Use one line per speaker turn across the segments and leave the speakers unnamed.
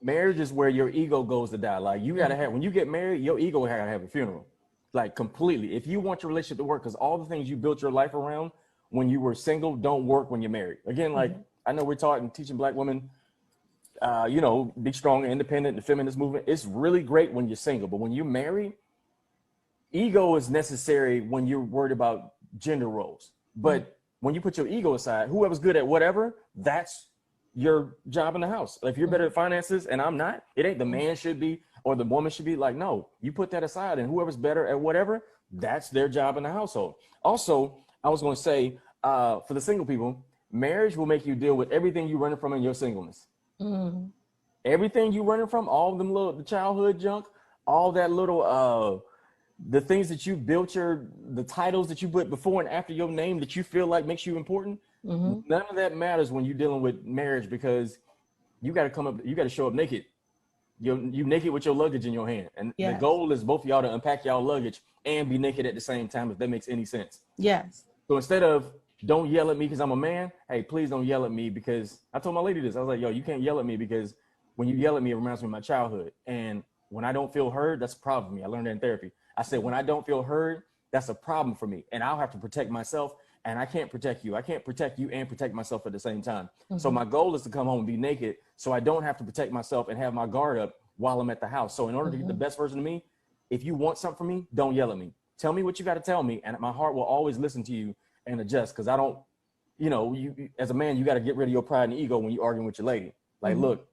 marriage is where your ego goes to die. Like you gotta have, when you get married, your ego gotta have a funeral. Like completely. If you want your relationship to work, because all the things you built your life around when you were single don't work when you're married. Again, like I know we're taught and teaching Black women, you know, be strong and independent, the feminist movement. It's really great when you're single, but when you're married, ego is necessary when you're worried about gender roles. But when you put your ego aside, whoever's good at whatever, that's your job in the house. If you're better at finances and I'm not, it ain't the man should be or the woman should be. Like, no, you put that aside, and whoever's better at whatever, that's their job in the household. Also, I was going to say, for the single people, marriage will make you deal with everything you're running from in your singleness. Everything you running from, all them little, the childhood junk, all that little, the things that you built the titles that you put before and after your name that you feel like makes you important. None of that matters when you're dealing with marriage, because you got to come up, you got to show up naked. You naked with your luggage in your hand. And the goal is both of y'all to unpack y'all luggage and be naked at the same time, if that makes any sense.
Yes.
So instead of don't yell at me because I'm a man, hey, please don't yell at me, because I told my lady this. I was like, yo, you can't yell at me, because when you yell at me, it reminds me of my childhood. And when I don't feel heard, that's a problem for me. I learned that in therapy. I said, when I don't feel heard, that's a problem for me. And I'll have to protect myself, and I can't protect you. I can't protect you and protect myself at the same time. So my goal is to come home and be naked so I don't have to protect myself and have my guard up while I'm at the house. So in order to get the best version of me, if you want something from me, don't yell at me. Tell me what you got to tell me, and my heart will always listen to you and adjust, because I don't, you know, you as a man, you got to get rid of your pride and ego when you're arguing with your lady. Like, look,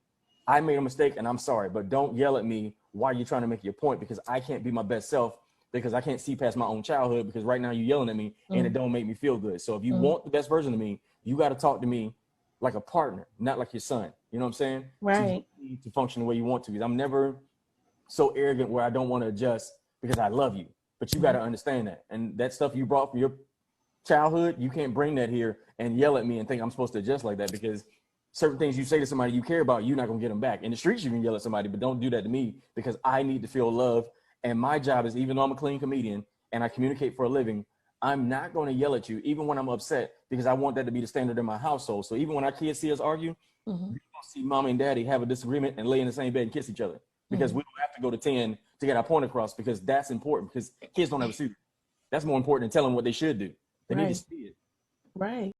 I made a mistake and I'm sorry, but don't yell at me while you're trying to make your point, because I can't be my best self, because I can't see past my own childhood, because right now you're yelling at me and it don't make me feel good. So if you want the best version of me, you got to talk to me like a partner, not like your son. You know what I'm saying?
Right.
To function the way you want to. Because I'm never so arrogant where I don't want to adjust because I love you. But you got to understand that. And that stuff you brought from your childhood, you can't bring that here and yell at me and think I'm supposed to adjust like that, because certain things you say to somebody you care about, you're not going to get them back. In the streets, you can yell at somebody, but don't do that to me, because I need to feel love. And my job is, even though I'm a clean comedian and I communicate for a living, I'm not going to yell at you, even when I'm upset, because I want that to be the standard in my household. So even when our kids see us argue, you don't see mommy and daddy have a disagreement and lay in the same bed and kiss each other, because we don't have to go to 10 to get our point across, because that's important, because kids don't have a secret. That's more important than telling them what they should do. They need to see it.
Right.